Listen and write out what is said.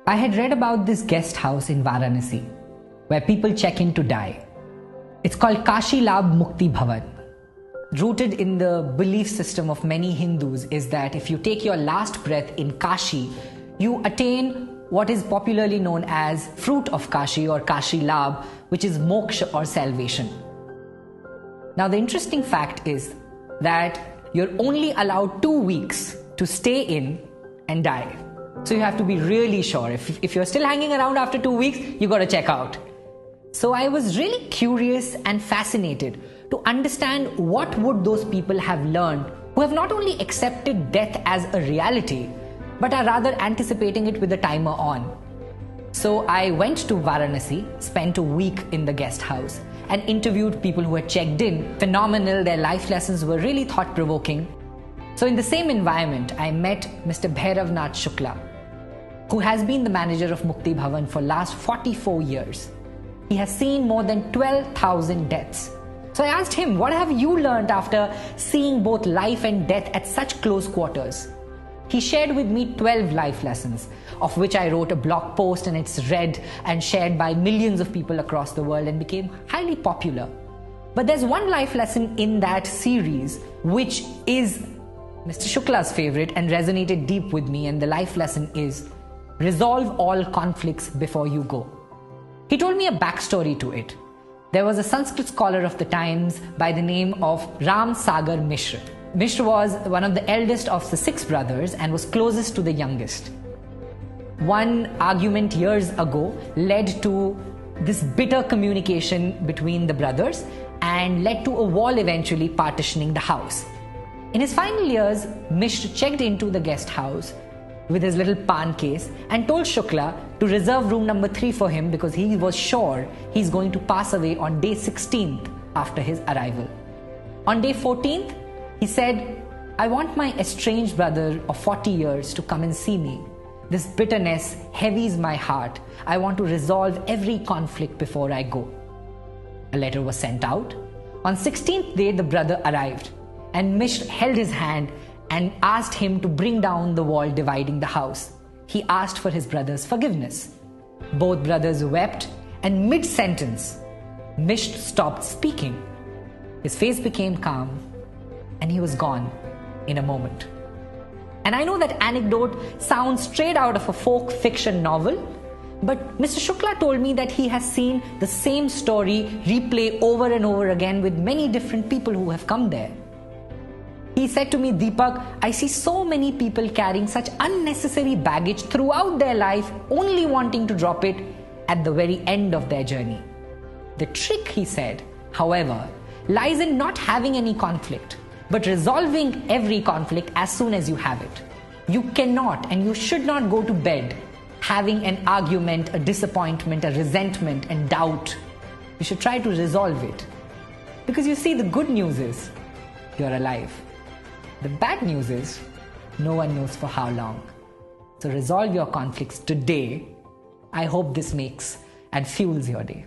I had read about this guest house in Varanasi where people check in to die. It's called Kashi Labh Mukti Bhavan. Rooted in the belief system of many Hindus is that if you take your last breath in Kashi, you attain what is popularly known as fruit of Kashi or Kashi Labh, which is moksha or salvation. Now the interesting fact is that you're only allowed 2 weeks to stay in and die. So you have to be really sure. If you're still hanging around after 2 weeks, you got to check out. So I was really curious and fascinated to understand what would those people have learned who have not only accepted death as a reality, but are rather anticipating it with a timer on. So I went to Varanasi, spent a week in the guest house, and interviewed people who had checked in. Phenomenal, their life lessons were really thought-provoking. So in the same environment, I met Mr. Bhairav Nath Shukla, who has been the manager of Mukti Bhavan for last 44 years. He has seen more than 12,000 deaths. So I asked him, what have you learned after seeing both life and death at such close quarters? He shared with me 12 life lessons, of which I wrote a blog post, and it's read and shared by millions of people across the world and became highly popular. But there's one life lesson in that series which is Mr. Shukla's favorite and resonated deep with me, and the life lesson is resolve all conflicts before you go. He told me a backstory to it. There was a Sanskrit scholar of the times by the name of Ram Sagar Mishra. Mishra was one of the eldest of the 6 brothers and was closest to the youngest. One argument years ago led to this bitter communication between the brothers and led to a wall eventually partitioning the house. In his final years, Mishra checked into the guest house with his little pan case and told Shukla to reserve room number 3 for him because he was sure he's going to pass away on day 16th after his arrival. On day 14th, he said, I want my estranged brother of 40 years to come and see me. This bitterness heavies my heart. I want to resolve every conflict before I go. A letter was sent out. On 16th day, the brother arrived, and Mishra held his hand and asked him to bring down the wall dividing the house. He asked for his brother's forgiveness. Both brothers wept, and mid-sentence, Mishra stopped speaking. His face became calm, and he was gone in a moment. And I know that anecdote sounds straight out of a folk fiction novel, but Mr. Shukla told me that he has seen the same story replay over and over again with many different people who have come there. He said to me, Deepak, I see so many people carrying such unnecessary baggage throughout their life, only wanting to drop it at the very end of their journey. The trick, he said, however, lies in not having any conflict, but resolving every conflict as soon as you have it. You cannot and you should not go to bed having an argument, a disappointment, a resentment and doubt. You should try to resolve it. Because you see, the good news is you're alive. The bad news is no one knows for how long. So resolve your conflicts today. I hope this makes and fuels your day.